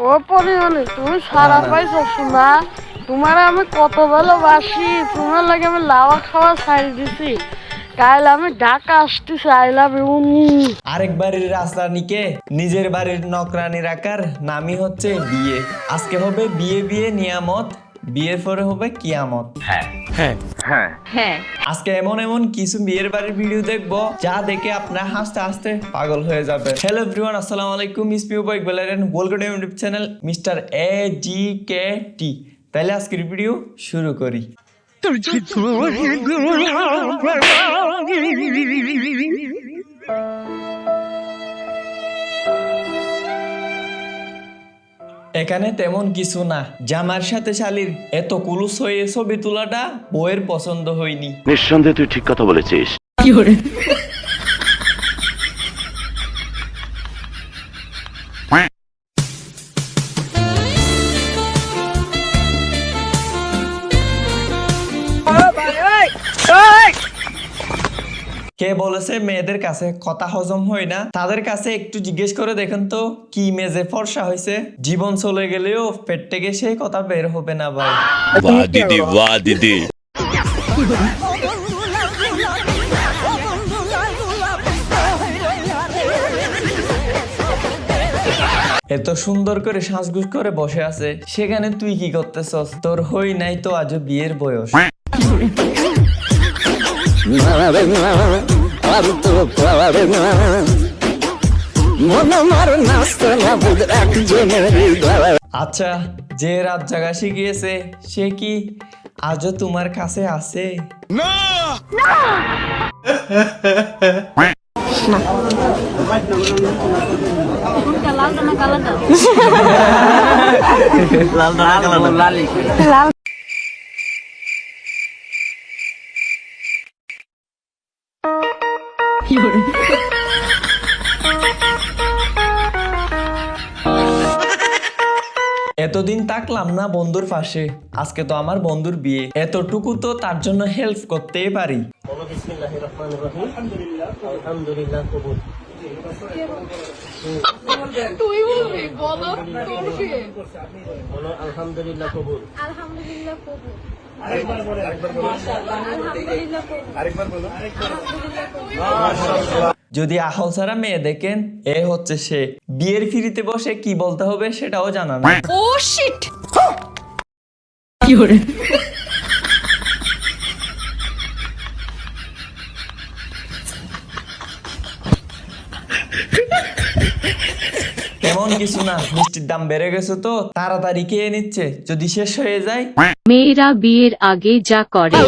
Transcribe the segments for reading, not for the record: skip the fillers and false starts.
ও পরিমাণে তুমি সারা পাইছো শোনা, তোমার আমি কত ভালোবাসি, তোমার লাগে আমি লাওয়া খাওয়া ছাড়ি দিছি। কাল আমি ঢাকা আসতেছি, আই লাভ ইউ। আরেক বাড়ির রাজরানীকে নিজের বাড়ির নকরানি রাখার নামই হচ্ছে বিয়ে। আজকে হবে বিয়ে বিয়ে নিয়ামত, বিয়ের পরে হবে কিয়ামত। আজকে এমন এমন কিছু বিয়ের বাড়ির ভিডিও দেখবো যা দেখে আপনারা হাসতে হাসতে পাগল হয়ে যাবে। হ্যালো এভরিওয়ান, আসসালামু আলাইকুম। ইসপিউ বাইক বেলারেন welcome to YouTube channel mister AGKT। তাহলে আজকের ভিডিও শুরু করি। এখানে তেমন কিছু না, জামার সাথে শালির এত কুলুস হয়ে ছবি তোলাটা বউয়ের পছন্দ হয়নি। নিঃসন্দেহে তুই ঠিক কথা বলেছিস। কে বলেছে মেয়েদের কাছে কথা হজম হয় না? তাদের কাছে একটু জিজ্ঞেস করে দেখেন তো কি মেজে ফর্সা হয়েছে। জীবন চলে গেলেও পেট থেকে সেই কথা বের হবে না ভাই। বাহ দিদি, বাহ দিদি। এত সুন্দর করে সাজগুজ করে বসে আছে, সেখানে তুই কি করতেছস? তোর হই নাই তো আজও বিয়ের বয়স। আচ্ছা, যে রাত জাগা শিখিয়েছে সে কি আজও তোমার কাছে আছে? এতদিন তাকলাম না বন্ধুর পাশে, আজকে তো আমার বন্ধুর বিয়ে, এতটুকু তো তার জন্য হেল্প করতেই পারি। তুই বলবি, বলো তোর কি? আলহামদুলিল্লাহ কবুল। আলহামদুলিল্লাহ কবুল। যদি আহল ছাড়া মেয়ে দেখেন, এ হচ্ছে সে। বিয়ের ফিরিতে বসে কি বলতে হবে সেটাও জানা না। ও শিট। তেমন কিছু না, মিষ্টির দাম বেড়ে গেছে তো তাড়াতাড়ি খেয়ে নিচ্ছে, যদি শেষ হয়ে যায়। মেয়েরা বিয়ের আগে যা করে।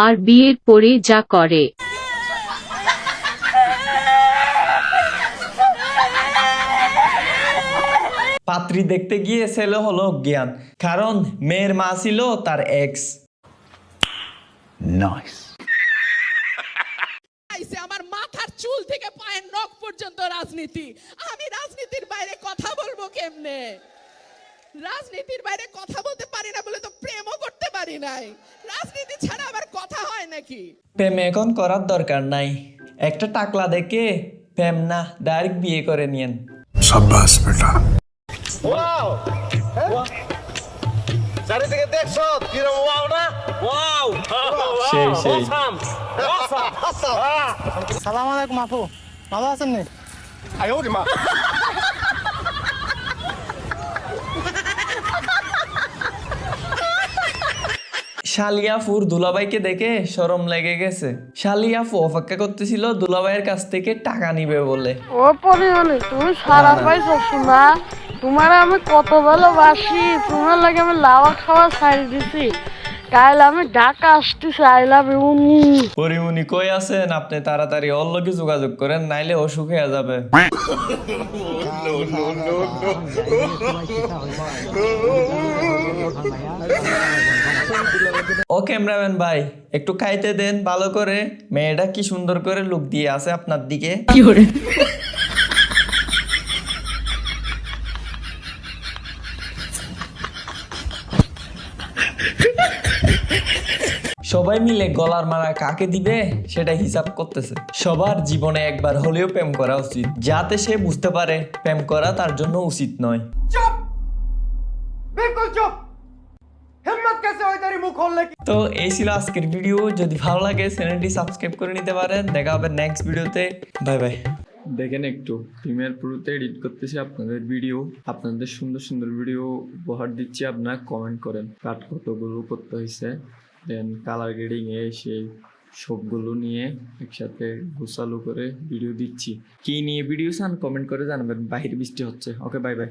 আর বিয়ের পরে যা করে। পাত্রী দেখতে গিয়ে ছেলে হলো জ্ঞান, কারণ মেয়ের মা ছিল তার এক্স। নাইস। আমার মাথার চুল থেকে পায়ের নখ পর্যন্ত রাজনীতি। আমি রাজনীতির বাইরে কথা বলবো কেমনে? রাজনীতির বাইরে কথা বলতে পারি না বলে তো প্রেমও করতে পারি নাই। রাজনীতি ছাড়া আবার কথা হয় নাকি? প্রেম এখন করার দরকার নাই, একটা টাকলা দেখে প্রেম না ডাইরেক্ট বিয়ে করে নিয়েন। শাবাশ বেটা। চারিদিকে দেখছো কিরকম ওয়াও না? ওয়াও সেই সেই। সালাম আলাইকুম আপু, ভালো আছেন নি? আয় ওরে মা। শালিয়াফুর দুলাভাইকে দেখে শরম লেগে গেছে। শালিয়াফু অপেক্ষা করতেছিল দুলাভাইয়ের কাছ থেকে টাকা নিবে বলে। ও পরিমাণে তুমি সারা পাইছো শোনা, তোমার আমি কত ভালোবাসি, তোমার লাগে আমি লাওয়া খাওয়া ছাড়ি দিছি। কাল আমি ঢাকা আসতেছি, আই লাভ ইউ। পরিমণি কই আছেন? আপনি তাড়াতাড়ি ওর লগে যোগাযোগ করেন, নাইলে অসুখ হয়ে যাবে। ও ক্যামেরাম্যান ভাই, একটু খাইতে দেন ভালো করে। মেয়েটা কি সুন্দর করে লুক দিয়ে আছে আপনার দিকে। সবাই মিলে গলার মারা কাকে দিবে সেটা হিসাব করতেছে। সবার জীবনে একবার হলেও প্রেম করা উচিত, যাতে সে বুঝতে পারে প্রেম করা তার জন্য উচিত নয়। তো এই ছিল আজকের ভিডিও। যদি ভালো লাগে চ্যানেলটি সাবস্ক্রাইব করে নিতে পারেন। দেখা হবে নেক্সট ভিডিওতে। Bye bye. দেখেন একটু প্রিমিয়ার প্রোতে এডিট করতেছি আপনাদের ভিডিও, আপনাদের সুন্দর সুন্দর ভিডিও উপহার দিচ্ছি। আপনারা কমেন্ট করেন কাট কতগুলো করতে হয়েছে, দেন কালার গ্রেডিং সেই সবগুলো নিয়ে একসাথে গোছালো করে ভিডিও দিচ্ছি। কি নিয়ে ভিডিও চান কমেন্ট করে জানাবেন। বাহির বৃষ্টি হচ্ছে। ওকে, বাই বাই।